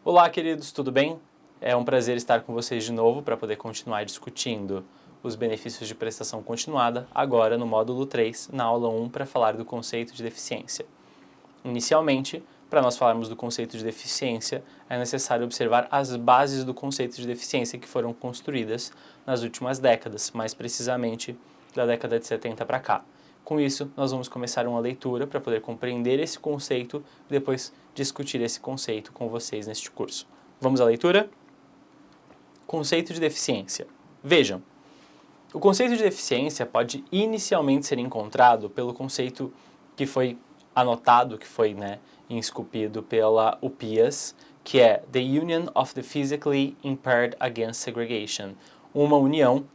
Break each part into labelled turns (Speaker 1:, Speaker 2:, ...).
Speaker 1: Olá, queridos, tudo bem? É um prazer estar com vocês de novo para poder continuar discutindo os benefícios de prestação continuada, agora no módulo 3, na aula 1, para falar do conceito de deficiência. Inicialmente, para nós falarmos do conceito de deficiência, é necessário observar as bases do conceito de deficiência que foram construídas nas últimas décadas, mais precisamente da década de 70 para cá. Com isso, nós vamos começar uma leitura para poder compreender esse conceito e depois discutir esse conceito com vocês neste curso. Vamos à leitura? Conceito de deficiência. Vejam, o conceito de deficiência pode inicialmente ser encontrado pelo conceito que foi anotado, que foi esculpido pela UPIAS, que é The Union of the Physically Impaired Against Segregation, uma união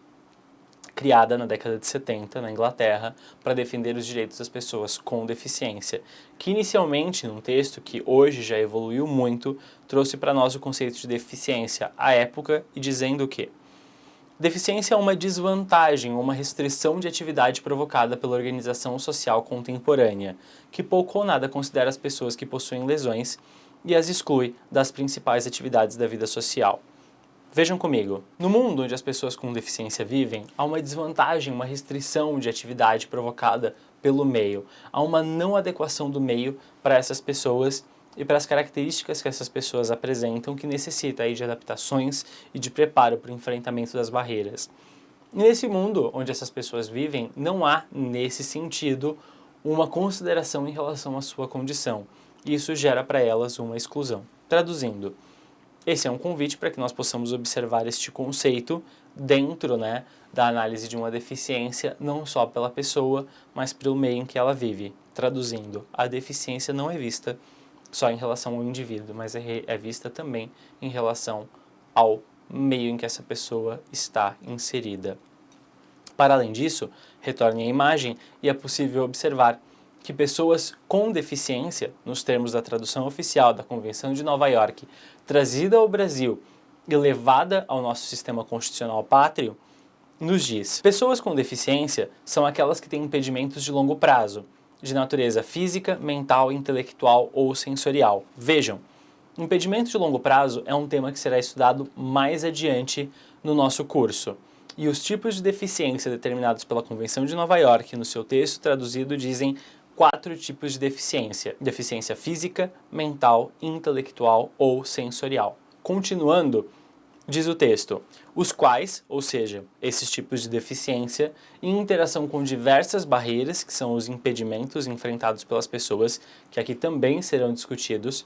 Speaker 1: criada na década de 70 na Inglaterra para defender os direitos das pessoas com deficiência, que inicialmente, num texto que hoje já evoluiu muito, trouxe para nós o conceito de deficiência à época e dizendo que deficiência é uma desvantagem ou uma restrição de atividade provocada pela organização social contemporânea, que pouco ou nada considera as pessoas que possuem lesões e as exclui das principais atividades da vida social. Vejam comigo, no mundo onde as pessoas com deficiência vivem, há uma desvantagem, uma restrição de atividade provocada pelo meio. Há uma não adequação do meio para essas pessoas e para as características que essas pessoas apresentam, que necessita aí de adaptações e de preparo para o enfrentamento das barreiras. Nesse mundo onde essas pessoas vivem, não há, nesse sentido, uma consideração em relação à sua condição. E isso gera para elas uma exclusão. Traduzindo, esse é um convite para que nós possamos observar este conceito dentro da análise de uma deficiência, não só pela pessoa, mas pelo meio em que ela vive. Traduzindo, a deficiência não é vista só em relação ao indivíduo, mas é vista também em relação ao meio em que essa pessoa está inserida. Para além disso, retorne à imagem e é possível observar que pessoas com deficiência, nos termos da tradução oficial da Convenção de Nova York, trazida ao Brasil e levada ao nosso sistema constitucional pátrio, nos diz: pessoas com deficiência são aquelas que têm impedimentos de longo prazo, de natureza física, mental, intelectual ou sensorial. Vejam, impedimento de longo prazo é um tema que será estudado mais adiante no nosso curso. E os tipos de deficiência determinados pela Convenção de Nova York, no seu texto traduzido, dizem 4 tipos de deficiência: deficiência física, mental, intelectual ou sensorial. Continuando, diz o texto, os quais, ou seja, esses tipos de deficiência, em interação com diversas barreiras, que são os impedimentos enfrentados pelas pessoas, que aqui também serão discutidos,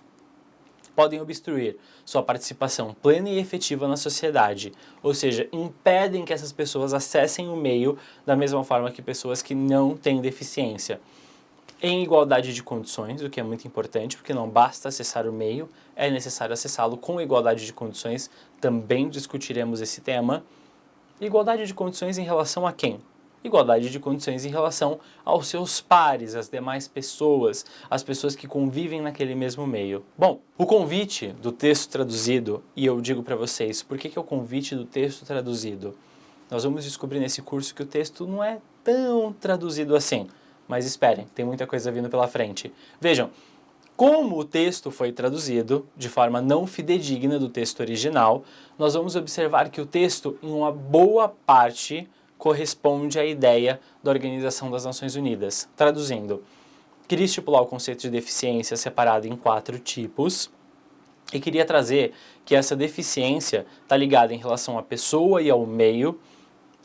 Speaker 1: podem obstruir sua participação plena e efetiva na sociedade, ou seja, impedem que essas pessoas acessem o meio da mesma forma que pessoas que não têm deficiência. Em igualdade de condições, o que é muito importante, porque não basta acessar o meio, é necessário acessá-lo com igualdade de condições, também discutiremos esse tema. Igualdade de condições em relação a quem? Igualdade de condições em relação aos seus pares, às demais pessoas, as pessoas que convivem naquele mesmo meio. Bom, o convite do texto traduzido, e eu digo para vocês, por que é o convite do texto traduzido? Nós vamos descobrir nesse curso que o texto não é tão traduzido assim. Mas esperem, tem muita coisa vindo pela frente. Vejam, como o texto foi traduzido de forma não fidedigna do texto original, nós vamos observar que o texto, em uma boa parte, corresponde à ideia da Organização das Nações Unidas. Traduzindo, queria estipular o conceito de deficiência separado em 4 tipos e queria trazer que essa deficiência está ligada em relação à pessoa e ao meio,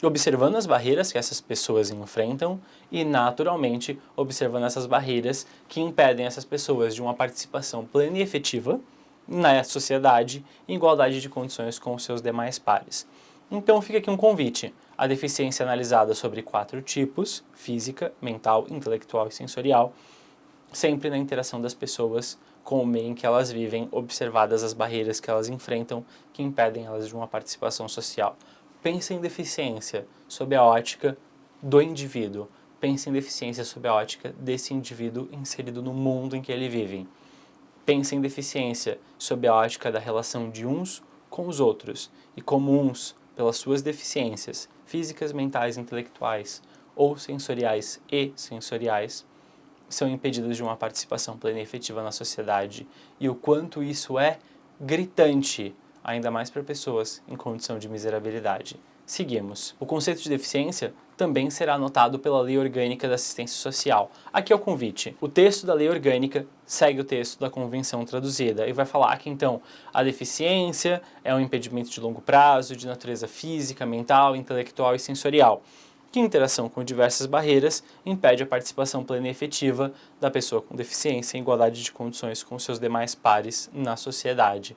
Speaker 1: observando as barreiras que essas pessoas enfrentam e, naturalmente, observando essas barreiras que impedem essas pessoas de uma participação plena e efetiva na sociedade em igualdade de condições com os seus demais pares. Então fica aqui um convite. A deficiência analisada sobre 4 tipos: física, mental, intelectual e sensorial, sempre na interação das pessoas com o meio em que elas vivem, observadas as barreiras que elas enfrentam que impedem elas de uma participação social. Pense em deficiência sob a ótica do indivíduo. Pense em deficiência sob a ótica desse indivíduo inserido no mundo em que ele vive. Pense em deficiência sob a ótica da relação de uns com os outros e como uns, pelas suas deficiências físicas, mentais, intelectuais ou sensoriais e sensoriais, são impedidos de uma participação plena e efetiva na sociedade e o quanto isso é gritante, ainda mais para pessoas em condição de miserabilidade. Seguimos. O conceito de deficiência também será anotado pela Lei Orgânica da Assistência Social. Aqui é o convite. O texto da Lei Orgânica segue o texto da Convenção traduzida e vai falar que, então, a deficiência é um impedimento de longo prazo, de natureza física, mental, intelectual e sensorial, que, em interação com diversas barreiras, impede a participação plena e efetiva da pessoa com deficiência em igualdade de condições com seus demais pares na sociedade.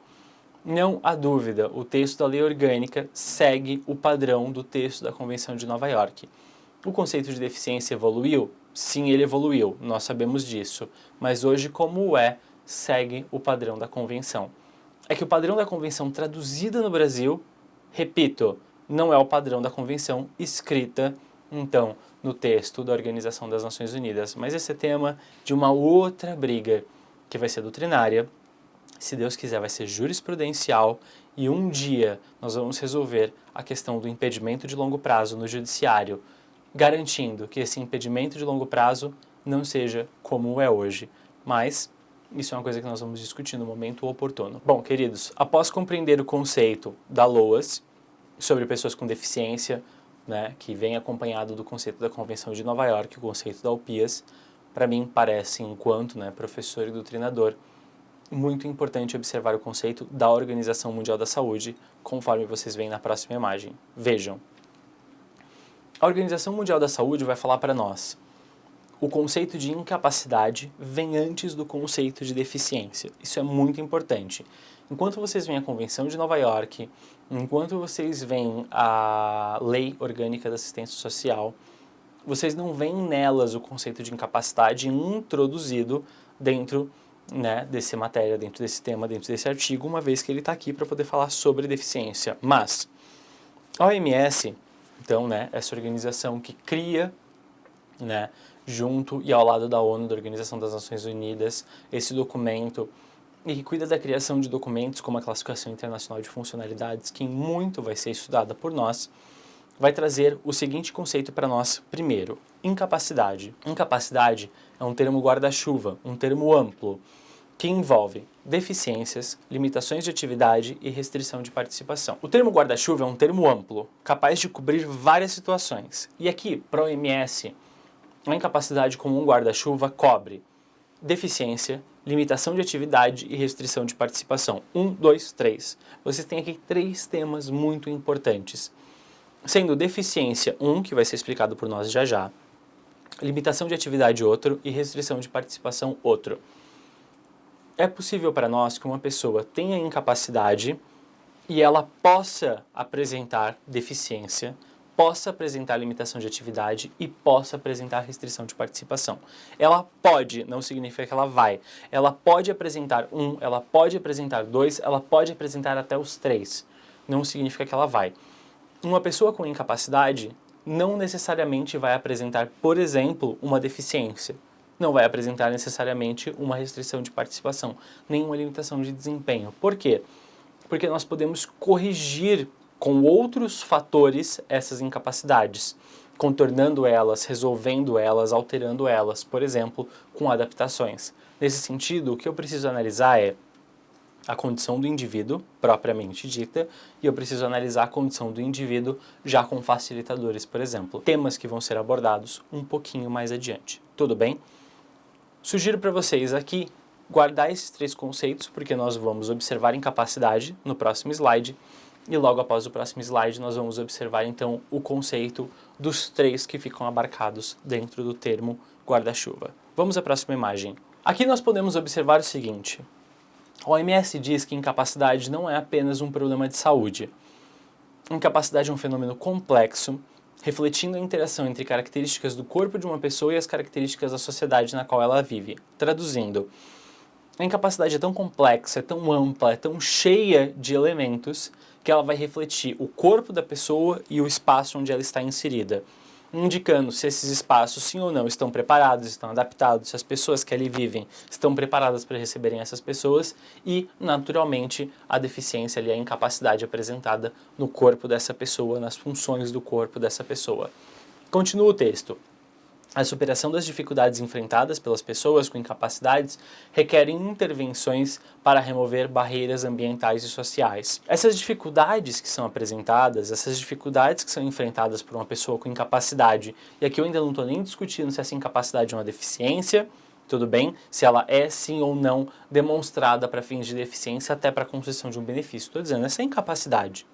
Speaker 1: Não há dúvida, o texto da Lei Orgânica segue o padrão do texto da Convenção de Nova York. O conceito de deficiência evoluiu? Sim, ele evoluiu, nós sabemos disso. Mas hoje, como segue o padrão da Convenção. É que o padrão da Convenção traduzida no Brasil, repito, não é o padrão da Convenção escrita, então, no texto da Organização das Nações Unidas. Mas esse é tema de uma outra briga, que vai ser doutrinária. Se Deus quiser, vai ser jurisprudencial e um dia nós vamos resolver a questão do impedimento de longo prazo no judiciário, garantindo que esse impedimento de longo prazo não seja como é hoje. Mas isso é uma coisa que nós vamos discutir no momento oportuno. Bom, queridos, após compreender o conceito da LOAS sobre pessoas com deficiência, né, que vem acompanhado do conceito da Convenção de Nova York, o conceito da UPIAS, para mim parece, enquanto professor e doutrinador, muito importante observar o conceito da Organização Mundial da Saúde, conforme vocês veem na próxima imagem. Vejam. A Organização Mundial da Saúde vai falar para nós: o conceito de incapacidade vem antes do conceito de deficiência. Isso é muito importante. Enquanto vocês veem a Convenção de Nova York, enquanto vocês veem a Lei Orgânica da Assistência Social, vocês não veem nelas o conceito de incapacidade introduzido dentro dessa matéria, dentro desse tema, dentro desse artigo, uma vez que ele está aqui para poder falar sobre deficiência. Mas a OMS, então, essa organização que cria, junto e ao lado da ONU, da Organização das Nações Unidas, esse documento, e que cuida da criação de documentos como a Classificação Internacional de Funcionalidades, que muito vai ser estudada por nós, vai trazer o seguinte conceito para nós primeiro: incapacidade. Incapacidade é um termo guarda-chuva, um termo amplo, que envolve deficiências, limitações de atividade e restrição de participação. O termo guarda-chuva é um termo amplo, capaz de cobrir várias situações. E aqui, para a OMS, a incapacidade como um guarda-chuva cobre deficiência, limitação de atividade e restrição de participação. 1, 2, 3. Vocês têm aqui 3 temas muito importantes. Sendo deficiência que vai ser explicado por nós já já, limitação de atividade outro e restrição de participação outro. É possível para nós que uma pessoa tenha incapacidade e ela possa apresentar deficiência, possa apresentar limitação de atividade e possa apresentar restrição de participação. Ela pode, não significa que ela vai. Ela pode apresentar 1, ela pode apresentar 2, ela pode apresentar até os 3. Não significa que ela vai. Uma pessoa com incapacidade não necessariamente vai apresentar, por exemplo, uma deficiência. Não vai apresentar necessariamente uma restrição de participação, nem uma limitação de desempenho. Por quê? Porque nós podemos corrigir com outros fatores essas incapacidades, contornando elas, resolvendo elas, alterando elas, por exemplo, com adaptações. Nesse sentido, o que eu preciso analisar é a condição do indivíduo, propriamente dita, e eu preciso analisar a condição do indivíduo já com facilitadores, por exemplo. Temas que vão ser abordados um pouquinho mais adiante. Tudo bem? Sugiro para vocês aqui guardar esses 3 conceitos, porque nós vamos observar incapacidade no próximo slide, e logo após o próximo slide nós vamos observar então o conceito dos 3 que ficam abarcados dentro do termo guarda-chuva. Vamos à próxima imagem. Aqui nós podemos observar o seguinte: a OMS diz que incapacidade não é apenas um problema de saúde. Incapacidade é um fenômeno complexo, refletindo a interação entre características do corpo de uma pessoa e as características da sociedade na qual ela vive. Traduzindo, a incapacidade é tão complexa, é tão ampla, é tão cheia de elementos que ela vai refletir o corpo da pessoa e o espaço onde ela está inserida, indicando se esses espaços, sim ou não, estão preparados, estão adaptados, se as pessoas que ali vivem estão preparadas para receberem essas pessoas e, naturalmente, a deficiência ali, a incapacidade apresentada no corpo dessa pessoa, nas funções do corpo dessa pessoa. Continua o texto. A superação das dificuldades enfrentadas pelas pessoas com incapacidades requerem intervenções para remover barreiras ambientais e sociais. Essas dificuldades que são apresentadas, essas dificuldades que são enfrentadas por uma pessoa com incapacidade, e aqui eu ainda não estou nem discutindo se essa incapacidade é uma deficiência, tudo bem, se ela é sim ou não demonstrada para fins de deficiência até para a concessão de um benefício. Estou dizendo, essa incapacidade.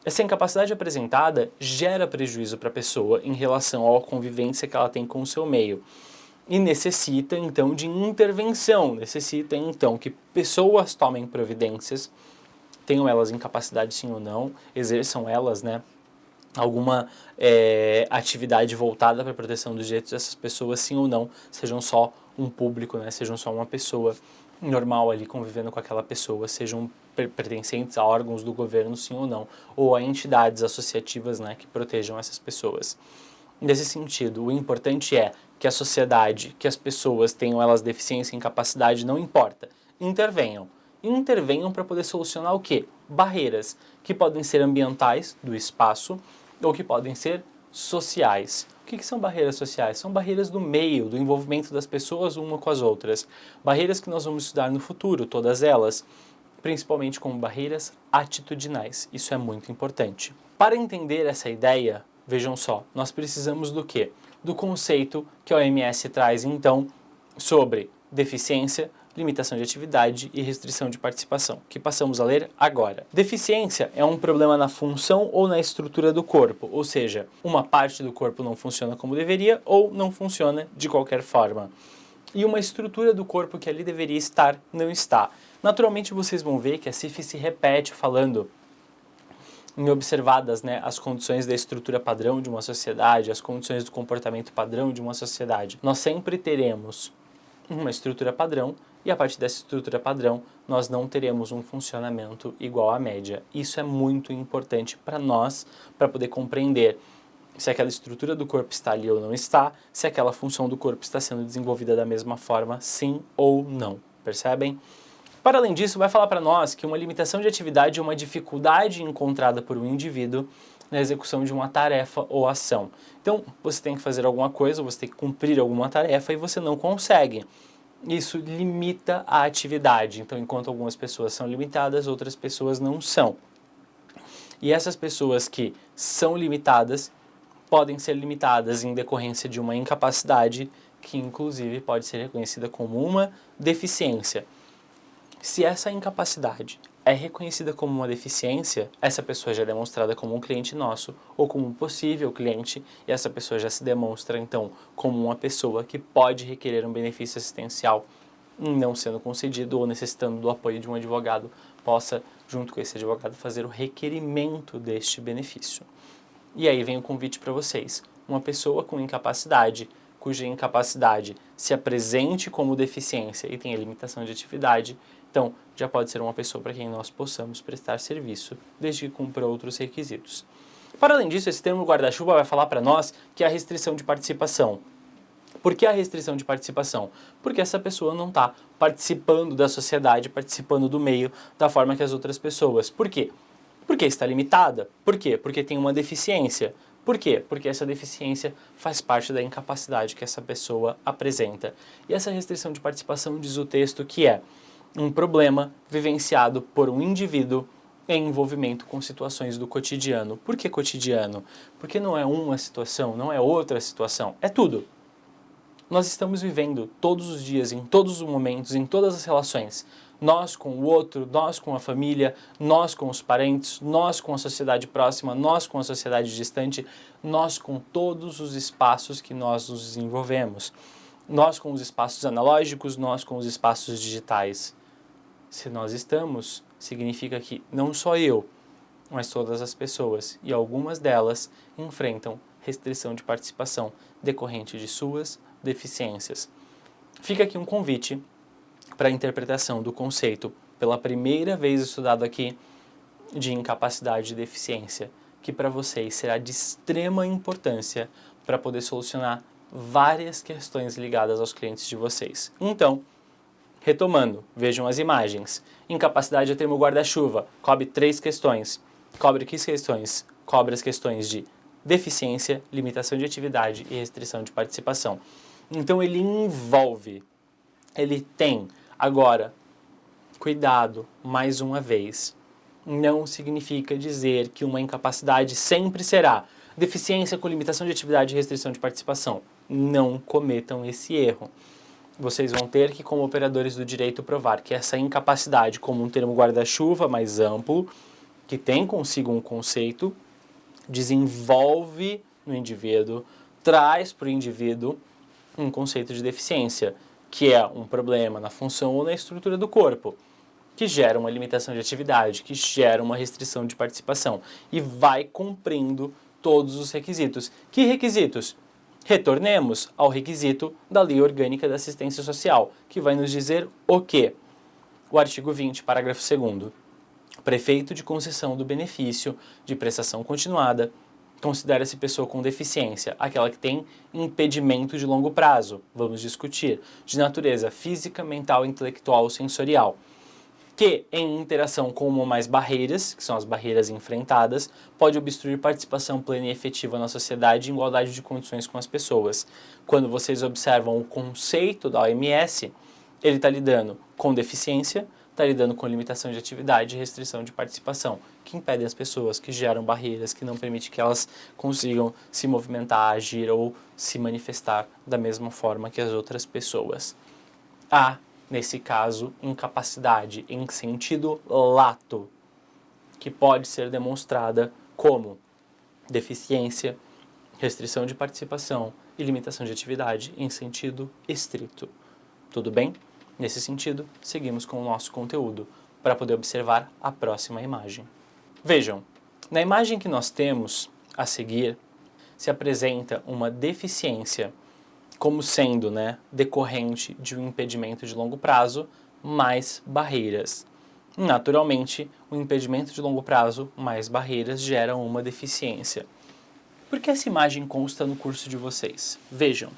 Speaker 1: Essa incapacidade apresentada gera prejuízo para a pessoa em relação à convivência que ela tem com o seu meio. E necessita, então, de intervenção, necessita, então, que pessoas tomem providências, tenham elas incapacidade sim ou não, exerçam elas, alguma atividade voltada para a proteção dos direitos dessas pessoas, sim ou não, sejam só um público, sejam só uma pessoa normal ali convivendo com aquela pessoa, sejam pertencentes a órgãos do governo, sim ou não, ou a entidades associativas que protejam essas pessoas. Nesse sentido, o importante é que a sociedade, que as pessoas tenham elas deficiência e incapacidade, não importa, intervenham. Intervenham para poder solucionar o quê? Barreiras, que podem ser ambientais, do espaço, ou que podem ser sociais. O que são barreiras sociais? São barreiras do meio, do envolvimento das pessoas uma com as outras. Barreiras que nós vamos estudar no futuro, todas elas, principalmente como barreiras atitudinais. Isso é muito importante. Para entender essa ideia, vejam só, nós precisamos do quê? Do conceito que a OMS traz, então, sobre deficiência, limitação de atividade e restrição de participação, que passamos a ler agora. Deficiência é um problema na função ou na estrutura do corpo, ou seja, uma parte do corpo não funciona como deveria ou não funciona de qualquer forma. E uma estrutura do corpo que ali deveria estar, não está. Naturalmente vocês vão ver que a CIF se repete falando em observadas as condições da estrutura padrão de uma sociedade, as condições do comportamento padrão de uma sociedade. Nós sempre teremos uma estrutura padrão e a partir dessa estrutura padrão nós não teremos um funcionamento igual à média. Isso é muito importante para nós, para poder compreender se aquela estrutura do corpo está ali ou não está, se aquela função do corpo está sendo desenvolvida da mesma forma, sim ou não. Percebem? Para além disso, vai falar para nós que uma limitação de atividade é uma dificuldade encontrada por um indivíduo na execução de uma tarefa ou ação. Então, você tem que fazer alguma coisa, você tem que cumprir alguma tarefa e você não consegue. Isso limita a atividade. Então, enquanto algumas pessoas são limitadas, outras pessoas não são. E essas pessoas que são limitadas podem ser limitadas em decorrência de uma incapacidade que, inclusive, pode ser reconhecida como uma deficiência. Se essa incapacidade é reconhecida como uma deficiência, essa pessoa já é demonstrada como um cliente nosso ou como um possível cliente e essa pessoa já se demonstra, então, como uma pessoa que pode requerer um benefício assistencial não sendo concedido ou necessitando do apoio de um advogado, possa, junto com esse advogado, fazer o requerimento deste benefício. E aí vem o convite para vocês. Uma pessoa com incapacidade, cuja incapacidade se apresente como deficiência e tenha limitação de atividade, então já pode ser uma pessoa para quem nós possamos prestar serviço, desde que cumpra outros requisitos. Para além disso, esse termo guarda-chuva vai falar para nós que é a restrição de participação. Por que a restrição de participação? Porque essa pessoa não está participando da sociedade, participando do meio da forma que as outras pessoas. Por quê? Porque está limitada. Por quê? Porque tem uma deficiência. Por quê? Porque essa deficiência faz parte da incapacidade que essa pessoa apresenta. E essa restrição de participação diz o texto que é um problema vivenciado por um indivíduo em envolvimento com situações do cotidiano. Por que cotidiano? Porque não é uma situação, não é outra situação, é tudo. Nós estamos vivendo todos os dias, em todos os momentos, em todas as relações. Nós com o outro, nós com a família, nós com os parentes, nós com a sociedade próxima, nós com a sociedade distante, nós com todos os espaços que nós nos desenvolvemos. Nós com os espaços analógicos, nós com os espaços digitais. Se nós estamos, significa que não só eu, mas todas as pessoas, e algumas delas enfrentam restrição de participação decorrente de suas deficiências. Fica aqui um convite para a interpretação do conceito, pela primeira vez estudado aqui, de incapacidade e deficiência, que para vocês será de extrema importância para poder solucionar várias questões ligadas aos clientes de vocês. Então, retomando, vejam as imagens. Incapacidade é termo guarda-chuva, cobre 3 questões. Cobre que questões? Cobre as questões de deficiência, limitação de atividade e restrição de participação. Então ele envolve, ele tem. Agora, cuidado, mais uma vez, não significa dizer que uma incapacidade sempre será deficiência com limitação de atividade e restrição de participação. Não cometam esse erro. Vocês vão ter que, como operadores do direito, provar que essa incapacidade, como um termo guarda-chuva mais amplo, que tem consigo um conceito, desenvolve no indivíduo, traz para o indivíduo um conceito de deficiência, que é um problema na função ou na estrutura do corpo, que gera uma limitação de atividade, que gera uma restrição de participação e vai cumprindo todos os requisitos. Que requisitos? Retornemos ao requisito da Lei Orgânica da Assistência Social, que vai nos dizer o quê? O artigo 20, parágrafo 2º. Prefeito de concessão do benefício de prestação continuada considera-se pessoa com deficiência, aquela que tem impedimento de longo prazo, vamos discutir, de natureza física, mental, intelectual ou sensorial, que, em interação com uma ou mais barreiras, que são as barreiras enfrentadas, pode obstruir participação plena e efetiva na sociedade em igualdade de condições com as pessoas. Quando vocês observam o conceito da OMS, ele está lidando com deficiência, está lidando com limitação de atividade e restrição de participação, que impedem as pessoas, que geram barreiras, que não permitem que elas consigam se movimentar, agir ou se manifestar da mesma forma que as outras pessoas. Há, nesse caso, incapacidade em sentido lato, que pode ser demonstrada como deficiência, restrição de participação e limitação de atividade em sentido estrito. Tudo bem? Nesse sentido, seguimos com o nosso conteúdo para poder observar a próxima imagem. Vejam, na imagem que nós temos a seguir, se apresenta uma deficiência como sendo, decorrente de um impedimento de longo prazo mais barreiras. Naturalmente, o impedimento de longo prazo mais barreiras gera uma deficiência. Por que essa imagem consta no curso de vocês? Vejam,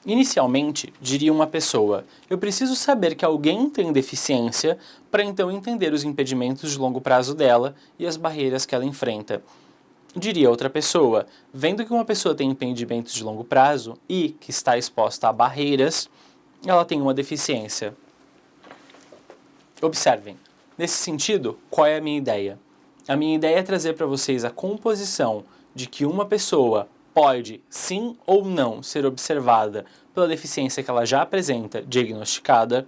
Speaker 1: inicialmente, diria uma pessoa, eu preciso saber que alguém tem deficiência para então entender os impedimentos de longo prazo dela e as barreiras que ela enfrenta. Diria outra pessoa, vendo que uma pessoa tem impedimentos de longo prazo e que está exposta a barreiras, ela tem uma deficiência. Observem, nesse sentido, qual é a minha ideia? A minha ideia é trazer para vocês a composição de que uma pessoa pode, sim ou não, ser observada pela deficiência que ela já apresenta, diagnosticada,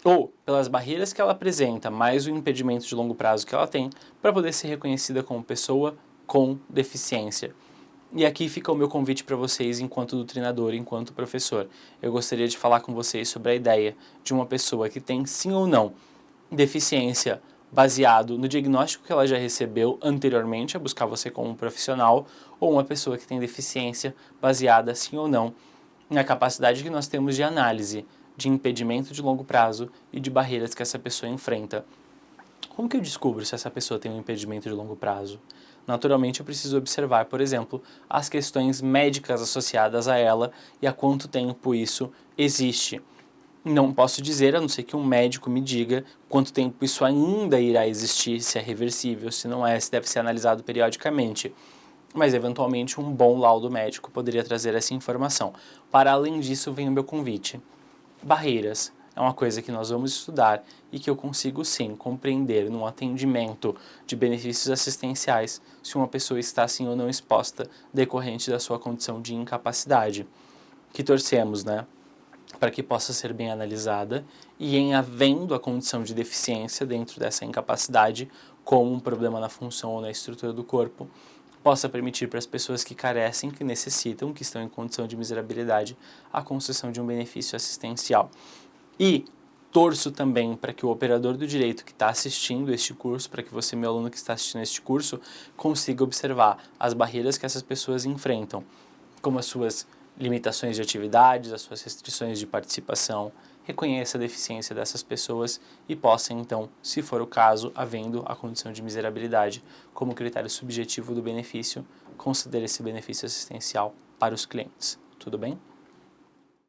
Speaker 1: ou pelas barreiras que ela apresenta, mais o impedimento de longo prazo que ela tem, para poder ser reconhecida como pessoa com deficiência. E aqui fica o meu convite para vocês enquanto doutrinador, enquanto professor. Eu gostaria de falar com vocês sobre a ideia de uma pessoa que tem, sim ou não, deficiência baseado no diagnóstico que ela já recebeu anteriormente a buscar você como um profissional, ou uma pessoa que tem deficiência baseada, sim ou não, na capacidade que nós temos de análise de impedimento de longo prazo e de barreiras que essa pessoa enfrenta. Como que eu descubro se essa pessoa tem um impedimento de longo prazo? Naturalmente, eu preciso observar, por exemplo, as questões médicas associadas a ela e há quanto tempo isso existe. Não posso dizer, a não ser que um médico me diga quanto tempo isso ainda irá existir, se é reversível, se não é, se deve ser analisado periodicamente. Mas, eventualmente, um bom laudo médico poderia trazer essa informação. Para além disso, vem o meu convite. Barreiras é uma coisa que nós vamos estudar e que eu consigo, sim, compreender num atendimento de benefícios assistenciais se uma pessoa está, sim ou não, exposta decorrente da sua condição de incapacidade. Que torcemos, para que possa ser bem analisada e, em havendo a condição de deficiência dentro dessa incapacidade, como um problema na função ou na estrutura do corpo, possa permitir para as pessoas que carecem, que necessitam, que estão em condição de miserabilidade, a concessão de um benefício assistencial. E torço também para que o operador do direito que está assistindo este curso, para que você, meu aluno que está assistindo este curso, consiga observar as barreiras que essas pessoas enfrentam, como as suas limitações de atividades, as suas restrições de participação, reconheça a deficiência dessas pessoas e possa, então, se for o caso, havendo a condição de miserabilidade como critério subjetivo do benefício, considere esse benefício assistencial para os clientes. Tudo bem?